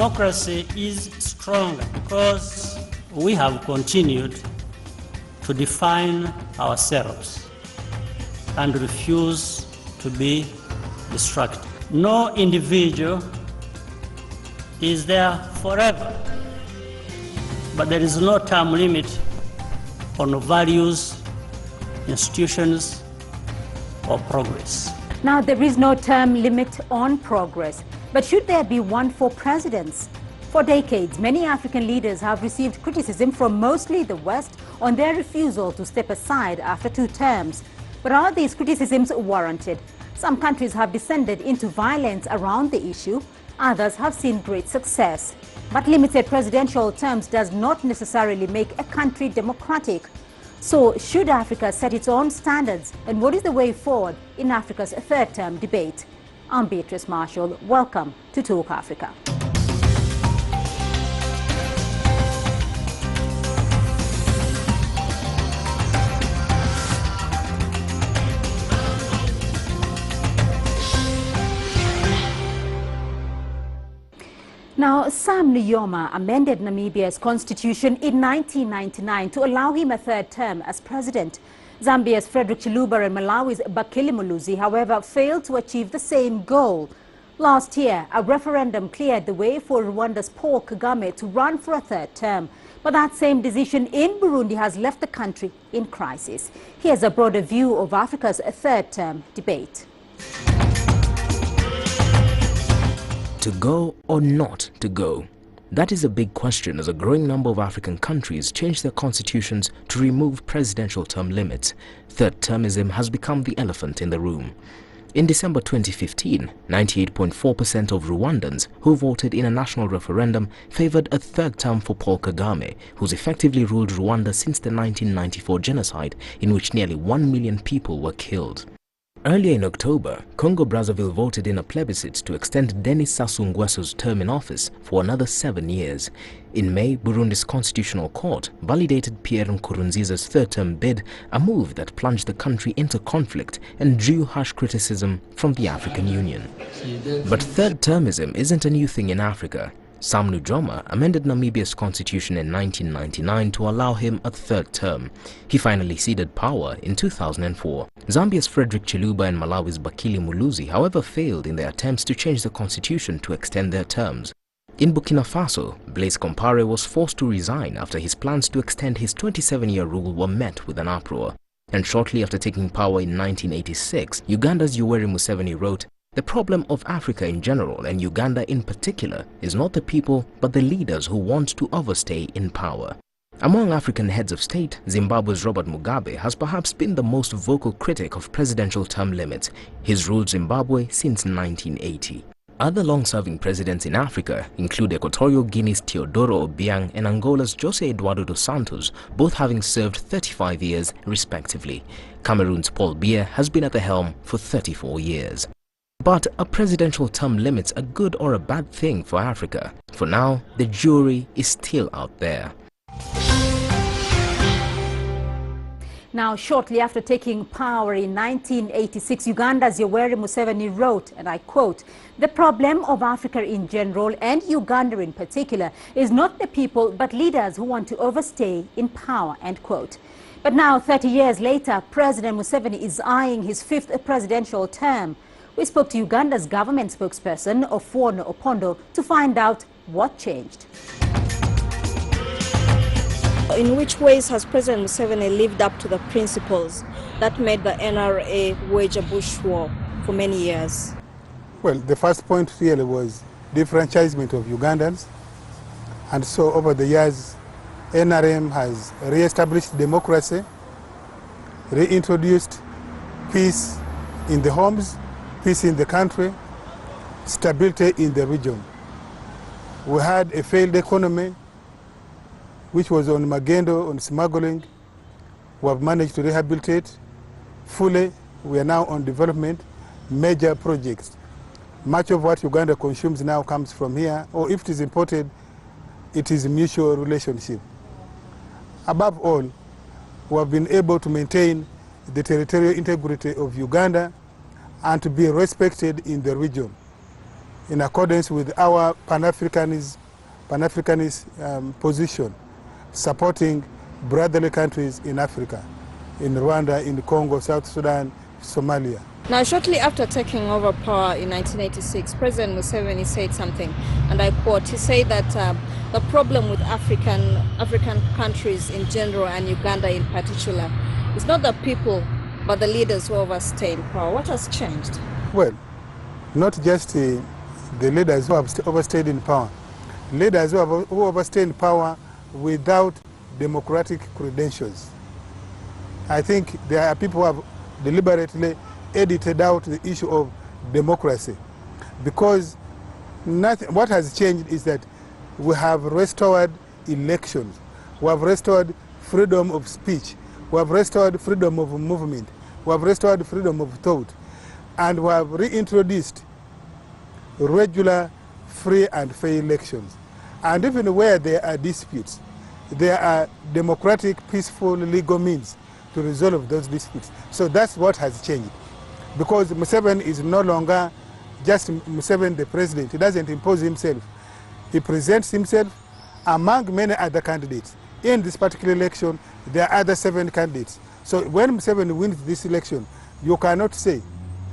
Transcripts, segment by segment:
democracy is stronger because we have continued to define ourselves and refuse to be distracted. No individual is there forever, but there is no term limit on values, institutions, or progress. Now, there is no term limit on progress, but should there be one for presidents? For decades, many African leaders have received criticism from mostly the West on their refusal to step aside after 2 terms. But are these criticisms warranted? Some countries have descended into violence around the issue. Others have seen great success. But limited presidential terms does not necessarily make a country democratic. So, should Africa set its own standards? And what is the way forward in Africa's 3rd term debate? I'm Beatrice Marshall. Welcome to Talk Africa. Now, Sam Nujoma amended Namibia's constitution in 1999 to allow him a 3rd term as president. Zambia's Frederick Chiluba and Malawi's Bakili Muluzi, however, failed to achieve the same goal. Last year, a referendum cleared the way for Rwanda's Paul Kagame to run for a 3rd term. But that same decision in Burundi has left the country in crisis. Here's a broader view of Africa's 3rd term debate. To go or not to go? That is a big question as a growing number of African countries change their constitutions to remove presidential term limits. 3rd termism has become the elephant in the room. In December 2015, 98.4% of Rwandans who voted in a national referendum favored a 3rd term for Paul Kagame, who's effectively ruled Rwanda since the 1994 genocide, in which nearly 1 million people were killed. Earlier in October, Congo-Brazzaville voted in a plebiscite to extend Denis Sassou Nguesso's term in office for another 7 years. In May, Burundi's Constitutional Court validated Pierre Nkurunziza's 3rd term bid, a move that plunged the country into conflict and drew harsh criticism from the African Union. But 3rd termism isn't a new thing in Africa. Sam Nujoma amended Namibia's constitution in 1999 to allow him a 3rd term. He finally ceded power in 2004. Zambia's Frederick Chiluba and Malawi's Bakili Muluzi, however, failed in their attempts to change the constitution to extend their terms. In Burkina Faso, Blaise Compaoré was forced to resign after his plans to extend his 27-year rule were met with an uproar. And shortly after taking power in 1986, Uganda's Yoweri Museveni wrote, "The problem of Africa in general and Uganda in particular is not the people but the leaders who want to overstay in power." Among African heads of state, Zimbabwe's Robert Mugabe has perhaps been the most vocal critic of presidential term limits. He's ruled Zimbabwe since 1980. Other long-serving presidents in Africa include Equatorial Guinea's Teodoro Obiang and Angola's Jose Eduardo dos Santos, both having served 35 years respectively. Cameroon's Paul Biya has been at the helm for 34 years. But are presidential term limits a good or a bad thing for Africa? For now, the jury is still out there. Now, shortly after taking power in 1986, Uganda's Yoweri Museveni wrote, and I quote, "The problem of Africa in general and Uganda in particular is not the people but leaders who want to overstay in power," end quote. But now, 30 years later, President Museveni is eyeing his 5th presidential term. We spoke to Uganda's government spokesperson, Ofuono Opondo, to find out what changed. In which ways has President Museveni lived up to the principles that made the NRA wage a bush war for many years? Well, the first point really was defranchisement of Ugandans. And so over the years, NRM has re-established democracy, reintroduced peace in the homes, peace in the country, stability in the region. We had a failed economy, which was on magendo, on smuggling. We have managed to rehabilitate fully. We are now on development, major projects. Much of what Uganda consumes now comes from here, or if it is imported, it is a mutual relationship. Above all, we have been able to maintain the territorial integrity of Uganda and to be respected in the region. in accordance with our Pan-Africanist position, supporting brotherly countries in Africa, in Rwanda, in Congo, South Sudan, Somalia. Now, shortly after taking over power in 1986, President Museveni said something, and I quote, he said that the problem with African countries in general and Uganda in particular is not the people, but the leaders who overstay in power. What has changed? Well, not just the leaders who have overstayed in power, leaders who overstay in power without democratic credentials. I think there are people who have deliberately edited out the issue of democracy, because what has changed is that we have restored elections, we have restored freedom of speech, we have restored freedom of movement, we have restored freedom of thought, and we have reintroduced regular, free and fair elections. And even where there are disputes, there are democratic, peaceful, legal means to resolve those disputes. So that's what has changed. Because Museveni is no longer just Museveni the president. He doesn't impose himself. He presents himself among many other candidates. In this particular election, there are other 7 candidates. So when Museveni wins this election, you cannot say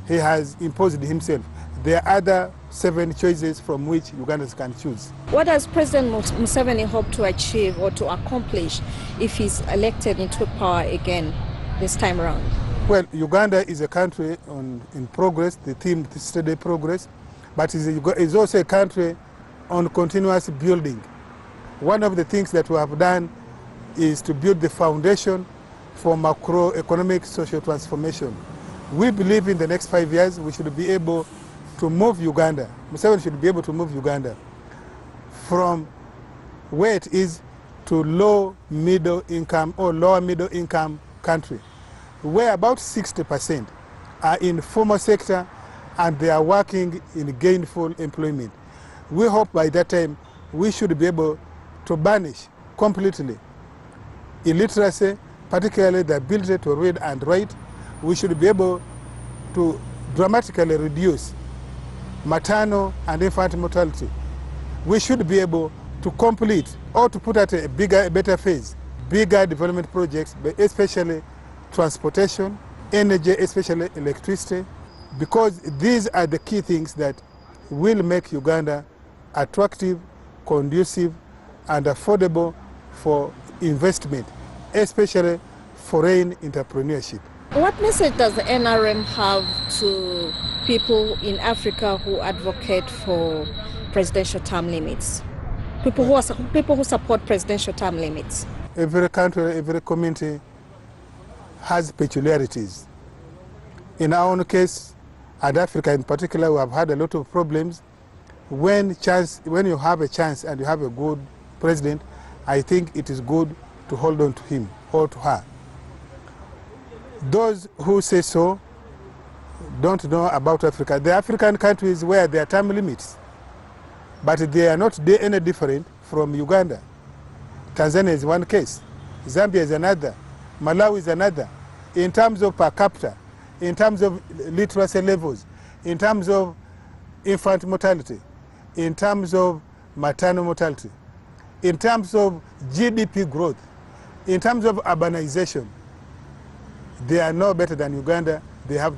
he has imposed himself. There are other 7 choices from which Ugandans can choose. What does President Museveni hope to achieve or to accomplish if he's elected into power again this time around? Well, Uganda is a country in progress, the theme is steady progress, but it's also a country on continuous building. One of the things that we have done is to build the foundation for macroeconomic social transformation. We believe in the next 5 years we should be able to move Uganda, Museveni should be able to move Uganda from where it is to low middle income or lower middle income country, where about 60% are in formal sector and they are working in gainful employment. We hope by that time we should be able to banish completely illiteracy, particularly the ability to read and write. We should be able to dramatically reduce maternal and infant mortality. We should be able to complete or to put at a better phase, bigger development projects, but especially transportation, energy, especially electricity, because these are the key things that will make Uganda attractive, conducive, and affordable for investment, especially foreign entrepreneurship. What message does the NRM have to people in Africa who advocate for presidential term limits? People who support presidential term limits? Every country, every community has peculiarities. In our own case, and Africa in particular, we have had a lot of problems. When you have a chance and you have a good president, I think it is good to hold on to him or to her. Those who say so don't know about Africa. The African countries where there are term limits, but they are not any different from Uganda. Tanzania is one case, Zambia is another, Malawi is another. In terms of per capita, in terms of literacy levels, in terms of infant mortality, in terms of maternal mortality, in terms of GDP growth, in terms of urbanization, they are no better than Uganda. They have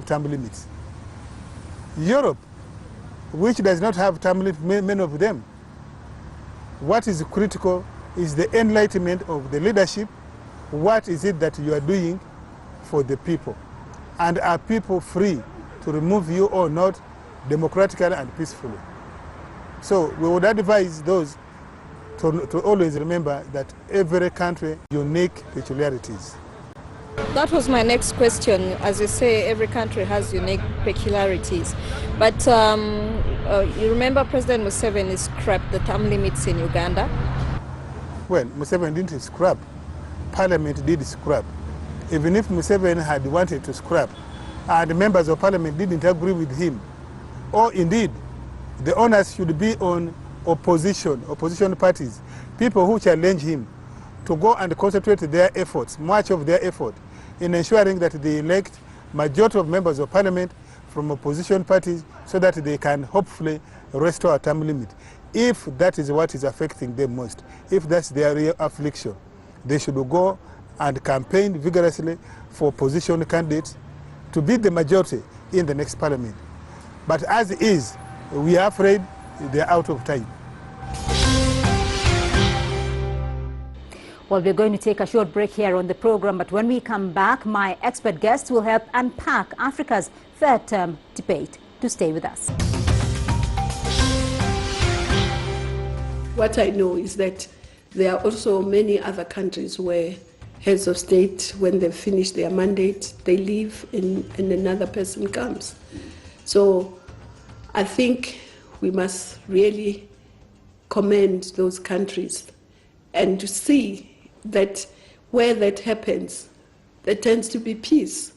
term limits. Europe, which does not have term limits, many of them, what is critical is the enlightenment of the leadership. What is it that you are doing for the people? And are people free to remove you or not, democratically and peacefully? So we would advise those to always remember that every country has unique peculiarities. That was my next question. As you say, every country has unique peculiarities. But you remember President Museveni scrapped the term limits in Uganda? Well, Museveni didn't scrap. Parliament did scrap. Even if Museveni had wanted to scrap, and members of Parliament didn't agree with him, or indeed, the onus should be on opposition parties, people who challenge him, to go and concentrate their efforts, much of their effort, in ensuring that they elect majority of members of Parliament from opposition parties so that they can hopefully restore a term limit. If that is what is affecting them most, if that's their real affliction, they should go and campaign vigorously for opposition candidates to beat the majority in the next parliament. But as is, we are afraid they are out of time. Well, we're going to take a short break here on the program, but when we come back, my expert guests will help unpack Africa's third term debate. To stay with us. What I know is that there are also many other countries where heads of state, when they've finished their mandate, they leave and another person comes. So I think we must really commend those countries and to see that where that happens, there tends to be peace.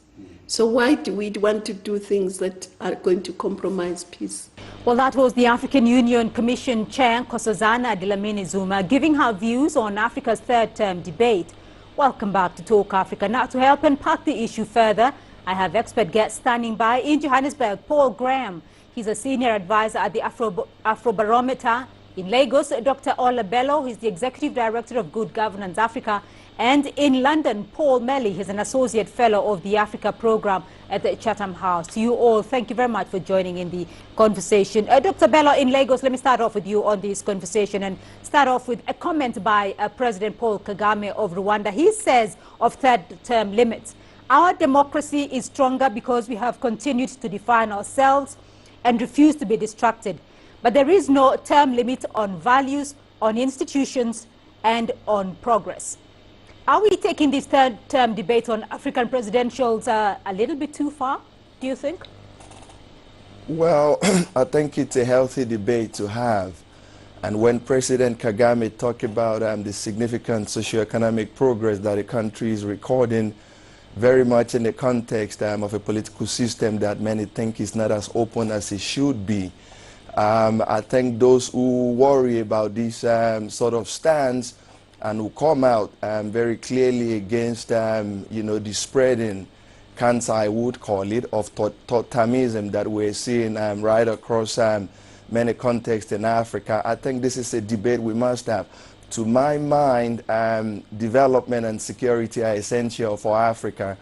So why do we want to do things that are going to compromise peace? Well, that was the African Union Commission Chair, Nkosazana Dlamini Zuma, giving her views on Africa's third term debate. Welcome back to Talk Africa. Now, to help unpack the issue further, I have expert guests standing by in Johannesburg. Paul Graham, he's a senior advisor at the Afrobarometer. In Lagos, Dr. Ola Bello, he's the Executive Director of Good Governance Africa. And in London, Paul Melly, he's an Associate Fellow of the Africa Program at the Chatham House. To you all, thank you very much for joining in the conversation. Dr. Bello, in Lagos, let me start off with you on this conversation and start off with a comment by President Paul Kagame of Rwanda. He says of third-term limits, our democracy is stronger because we have continued to define ourselves and refuse to be distracted. But there is no term limit on values, on institutions, and on progress. Are we taking this third-term debate on African presidentials a little bit too far, do you think? Well, I think it's a healthy debate to have. And when President Kagame talked about the significant socioeconomic progress that the country is recording, very much in the context of a political system that many think is not as open as it should be, I think those who worry about this sort of stance and who come out very clearly against, the spreading cancer, I would call it, of totemism that we're seeing right across many contexts in Africa. I think this is a debate we must have. To my mind, development and security are essential for Africa.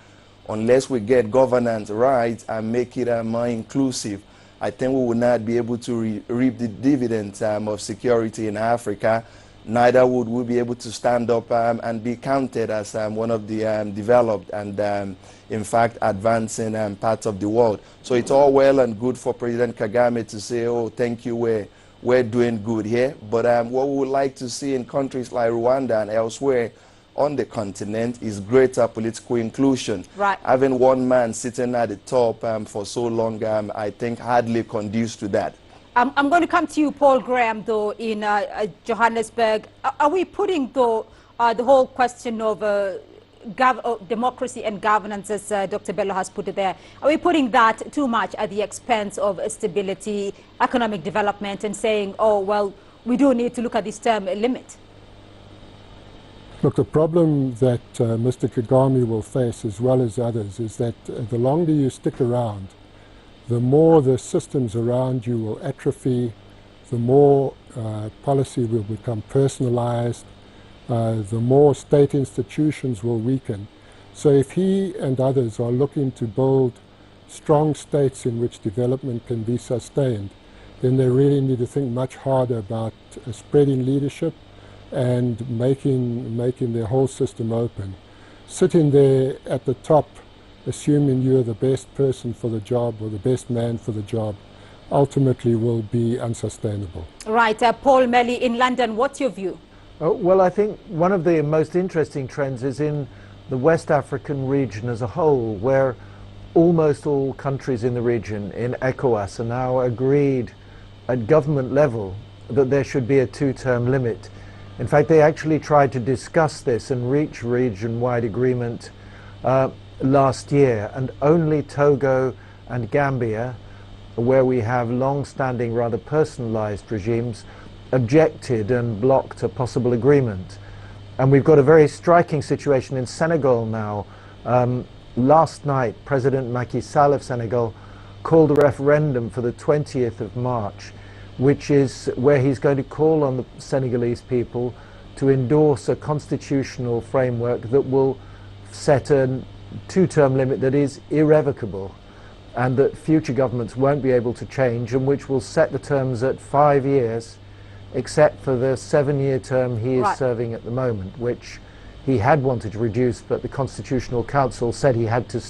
Unless we get governance right and make it more inclusive, I think we will not be able to reap the dividends of security in Africa. Neither would we be able to stand up and be counted as one of the developed and, in fact, advancing parts of the world. So it's all well and good for President Kagame to say, oh, thank you, we're doing good here. But what we would like to see in countries like Rwanda and elsewhere on the continent is greater political inclusion. Right. Having one man sitting at the top for so long, I think hardly conducive to that. I'm going to come to you, Paul Graham, though, in Johannesburg. Are we putting, though, the whole question of democracy and governance, as Dr. Bello has put it there, are we putting that too much at the expense of stability, economic development, and saying, oh, well, we do need to look at this term limit? Look, the problem that Mr. Kagame will face, as well as others, is that the longer you stick around, the more the systems around you will atrophy, the more policy will become personalized, the more state institutions will weaken. So if he and others are looking to build strong states in which development can be sustained, then they really need to think much harder about spreading leadership and making their whole system open. Sitting there at the top, assuming you're the best person for the job or the best man for the job, ultimately will be unsustainable. Right. Paul Melly in London, what's your view? Well, I think one of the most interesting trends is in the West African region as a whole, where almost all countries in the region, in ECOWAS, are now agreed at government level that there should be a two-term limit. In fact, they actually tried to discuss this and reach region-wide agreement last year, and only Togo and Gambia, where we have long-standing, rather personalized regimes, objected and blocked a possible agreement. And we've got a very striking situation in Senegal now. Last night, President Macky Sall of Senegal called a referendum for the 20th of March, which is where he's going to call on the Senegalese people to endorse a constitutional framework that will set a two-term limit that is irrevocable and that future governments won't be able to change, and which will set the terms at 5 years, except for the 7-year term he is serving at the moment, which he had wanted to reduce, but the Constitutional Council said he had to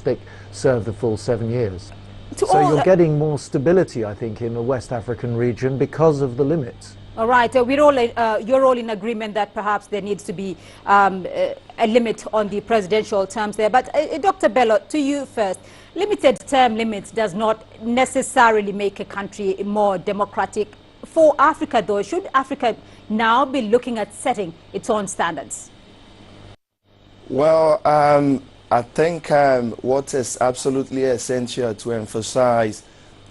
serve the full 7 years. So you're getting more stability, I think, in the West African region because of the limits. All right, you're all in agreement that perhaps there needs to be a limit on the presidential terms there. But Dr. Bello, to you first. Limited term limits does not necessarily make a country more democratic. For Africa, though, should Africa now be looking at setting its own standards? Well, I think what is absolutely essential to emphasize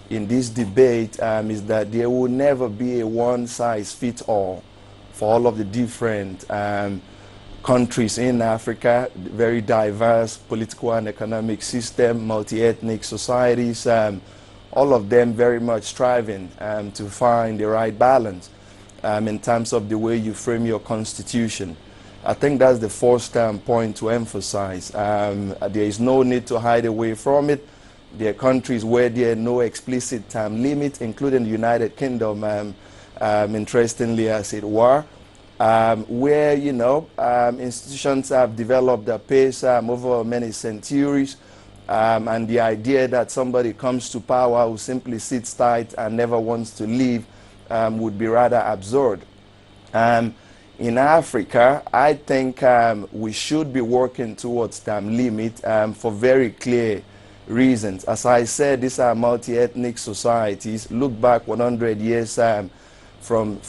in this debate is that there will never be a one-size-fits-all for all of the different countries in Africa, very diverse political and economic system, multi-ethnic societies, all of them very much striving to find the right balance in terms of the way you frame your constitution. I think that's the first point to emphasize. There is no need to hide away from it. There are countries where there are no explicit time limit, including the United Kingdom, interestingly as it were, where, you know, institutions have developed a pace over many centuries, and the idea that somebody comes to power who simply sits tight and never wants to leave would be rather absurd. In Africa, I think we should be working towards time limit for very clear reasons. As I said, these are multi-ethnic societies. Look back 100 years from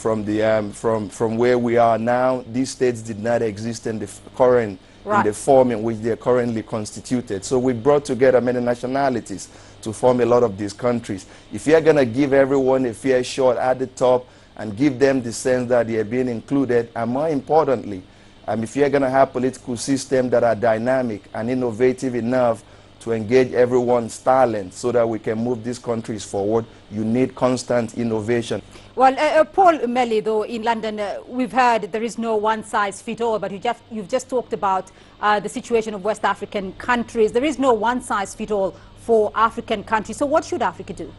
where we are now. These states did not exist in the current in the form in which they are currently constituted. So we brought together many nationalities to form a lot of these countries. If you're going to give everyone a fair shot at the top and give them the sense that they are being included, and more importantly, if you're going to have political systems that are dynamic and innovative enough to engage everyone's talent so that we can move these countries forward, you need constant innovation. Well, Paul Umeli, though, in London, we've heard there is no one-size-fits-all, but you've just talked about the situation of West African countries. There is no one-size-fits-all for African countries. So what should Africa do?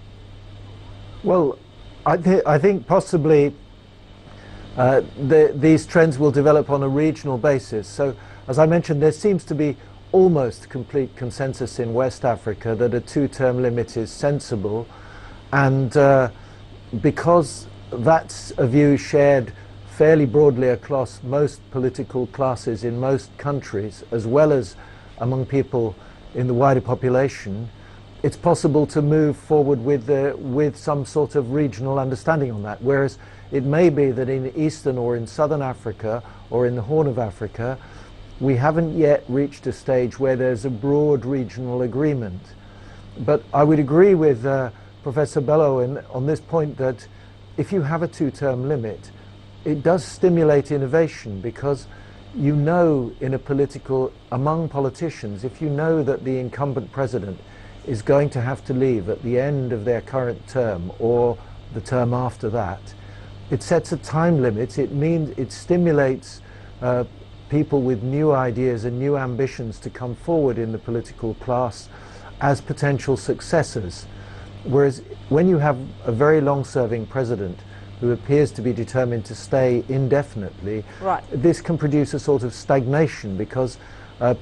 Well, I think possibly these trends will develop on a regional basis. So, as I mentioned, there seems to be almost complete consensus in West Africa that a two-term limit is sensible, and because that's a view shared fairly broadly across most political classes in most countries, as well as among people in the wider population, it's possible to move forward with some sort of regional understanding on that. Whereas it may be that in Eastern or in Southern Africa or in the Horn of Africa, we haven't yet reached a stage where there's a broad regional agreement. But I would agree with Professor Bello on this point that if you have a two-term limit, it does stimulate innovation, because you know, among politicians, if you know that the incumbent president is going to have to leave at the end of their current term or the term after that, it sets a time limit. It stimulates people with new ideas and new ambitions to come forward in the political class as potential successors. Whereas when you have a very long-serving president who appears to be determined to stay indefinitely, this can produce a sort of stagnation, because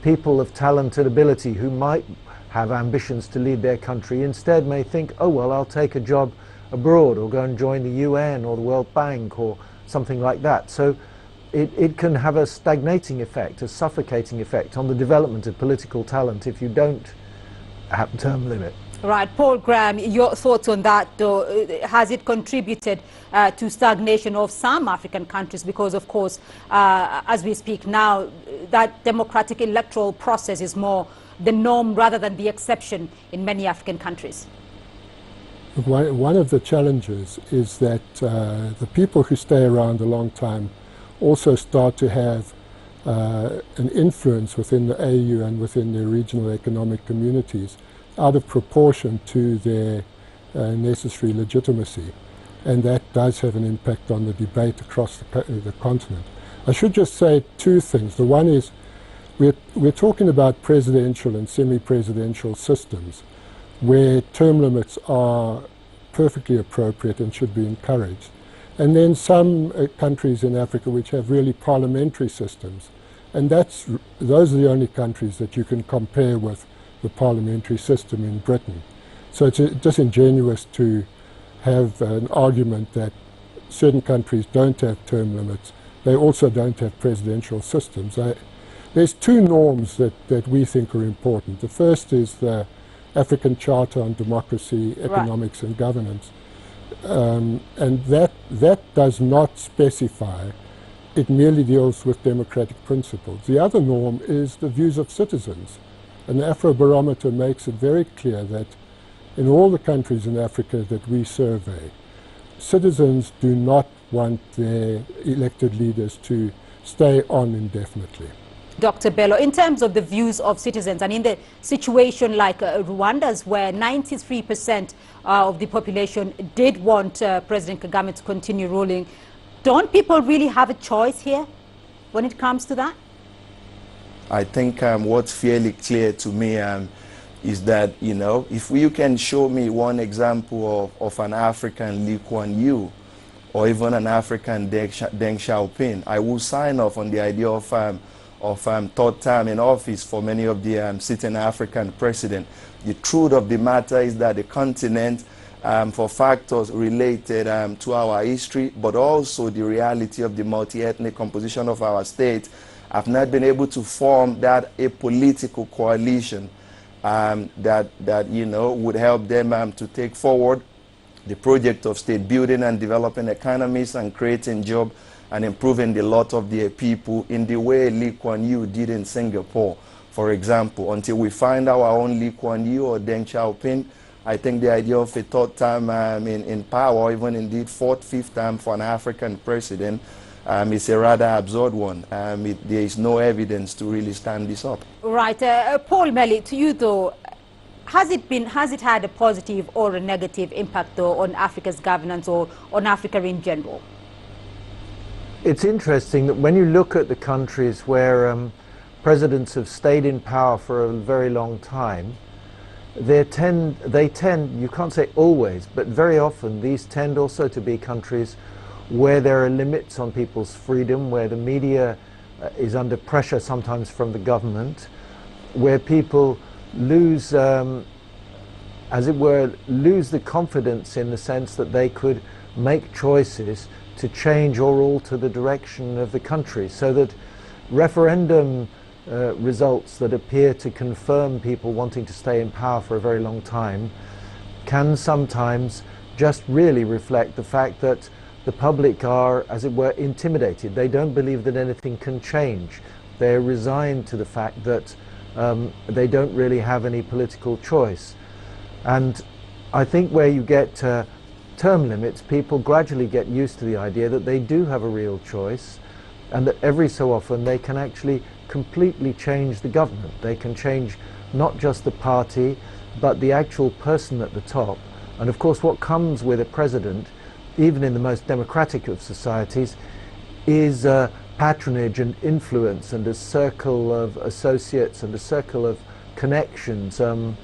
people of talent and ability who might have ambitions to lead their country instead may think, oh well, I'll take a job abroad or go and join the UN or the World Bank or something like that. So it can have a stagnating effect, a suffocating effect on the development of political talent if you don't have a term limit. Right, Paul Graham, your thoughts on that, though? Has it contributed to stagnation of some African countries? Because, of course, as we speak now, that democratic electoral process is more the norm rather than the exception in many African countries. One of the challenges is that the people who stay around a long time also start to have an influence within the AU and within the regional economic communities out of proportion to their necessary legitimacy. And that does have an impact on the debate across the continent. I should just say two things. The one is we're talking about presidential and semi-presidential systems where term limits are perfectly appropriate and should be encouraged. And then some countries in Africa which have really parliamentary systems. And those are the only countries that you can compare with the parliamentary system in Britain. So it's disingenuous to have an argument that certain countries don't have term limits. They also don't have presidential systems. There's two norms that we think are important. The first is the African Charter on Democracy, Economics and Governance. And that does not specify, it merely deals with democratic principles. The other norm is the views of citizens. And the Afrobarometer makes it very clear that in all the countries in Africa that we survey, citizens do not want their elected leaders to stay on indefinitely. Dr. Bello, in terms of the views of citizens, and in the situation like Rwanda's, where 93% of the population did want President Kagame to continue ruling, don't people really have a choice here when it comes to that? I think what's fairly clear to me is that, you know, if you can show me one example of an African Lee Kuan Yew or even an African Deng Xiaoping, I will sign off on the idea of third term in office for many of the sitting African presidents. The truth of the matter is that the continent, for factors related to our history, but also the reality of the multi-ethnic composition of our state, have not been able to form that a political coalition that you know would help them to take forward the project of state building and developing economies and creating jobs and improving the lot of their people in the way Lee Kuan Yew did in Singapore, for example. Until we find our own Lee Kuan Yew or Deng Xiaoping, I think the idea of a third term in power, or even indeed fourth, fifth term for an African president, is a rather absurd one. There is no evidence to really stand this up. Right. Paul Melly, to you though, has it had a positive or a negative impact though on Africa's governance or on Africa in general? It's interesting that when you look at the countries where presidents have stayed in power for a very long time, they tend, you can't say always, but very often these tend also to be countries where there are limits on people's freedom, where the media is under pressure sometimes from the government, where people lose, as it were, lose the confidence in the sense that they could make choices to change or alter the direction of the country, so that referendum results that appear to confirm people wanting to stay in power for a very long time can sometimes just really reflect the fact that the public are, as it were, intimidated. They don't believe that anything can change. They're resigned to the fact that they don't really have any political choice. And I think where you get term limits, people gradually get used to the idea that they do have a real choice, and that every so often they can actually completely change the government. They can change not just the party, but the actual person at the top. And of course what comes with a president, even in the most democratic of societies, is patronage and influence and a circle of associates and a circle of connections and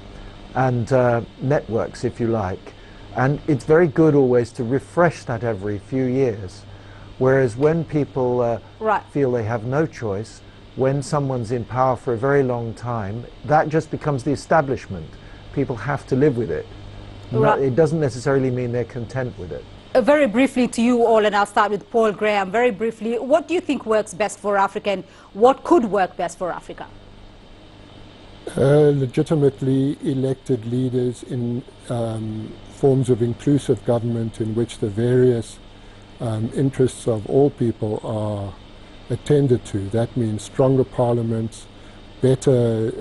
networks, if you like. And it's very good always to refresh that every few years. Whereas when people feel they have no choice, when someone's in power for a very long time, that just becomes the establishment. People have to live with it. It doesn't necessarily mean they're content with it. Very briefly to you all, and I'll start with Paul Graham. Very briefly, what do you think works best for Africa, and what could work best for Africa? Legitimately elected leaders in forms of inclusive government in which the various interests of all people are attended to. That means stronger parliaments, better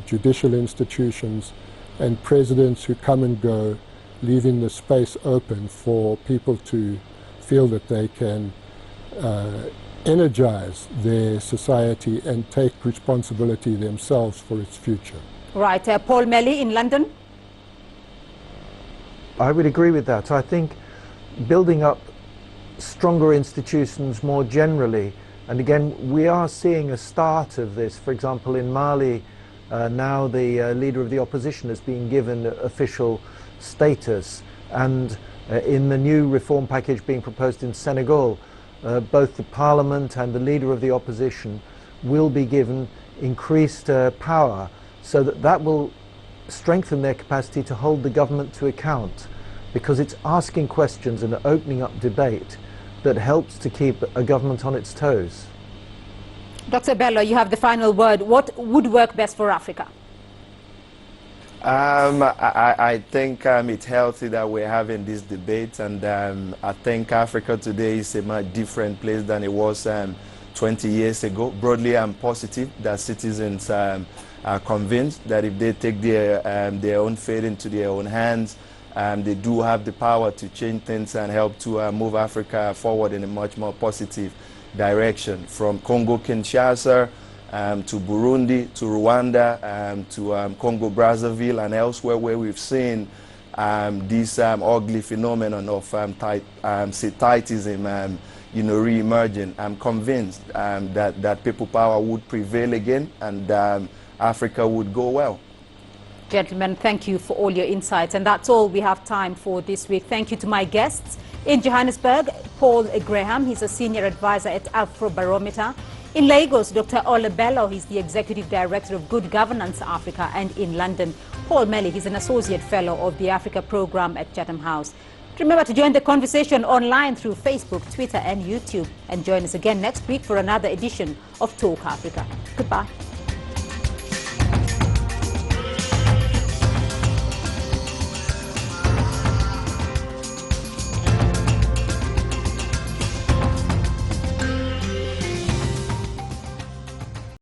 judicial institutions, and presidents who come and go, leaving the space open for people to feel that they can energize their society and take responsibility themselves for its future. Right. Paul Melly in London? I would agree with that. I think building up stronger institutions more generally, and again, we are seeing a start of this. For example, in Mali, now the leader of the opposition has been given official status, and in the new reform package being proposed in Senegal, both the parliament and the leader of the opposition will be given increased power, so that will strengthen their capacity to hold the government to account, because it's asking questions and opening up debate that helps to keep a government on its toes. Dr. Bello, you have the final word. What would work best for Africa? I think it's healthy that we're having this debate, and I think Africa today is a much different place than it was 20 years ago. Broadly, I'm positive that citizens are convinced that if they take their own fate into their own hands, they do have the power to change things and help to move Africa forward in a much more positive direction. From Congo-Kinshasa to Burundi, to Rwanda, to Congo-Brazzaville and elsewhere, where we've seen this ugly phenomenon of separatism re-emerging. I'm convinced that people power would prevail again, and Africa would go well. Gentlemen, thank you for all your insights, and that's all we have time for this week. Thank you to my guests. In Johannesburg, Paul Graham, he's a senior advisor at Afrobarometer. In Lagos, Dr. Ola Bello, he's the Executive Director of Good Governance Africa. And in London, Paul Melly, he's an Associate Fellow of the Africa Programme at Chatham House. Remember to join the conversation online through Facebook, Twitter and YouTube. And join us again next week for another edition of Talk Africa. Goodbye.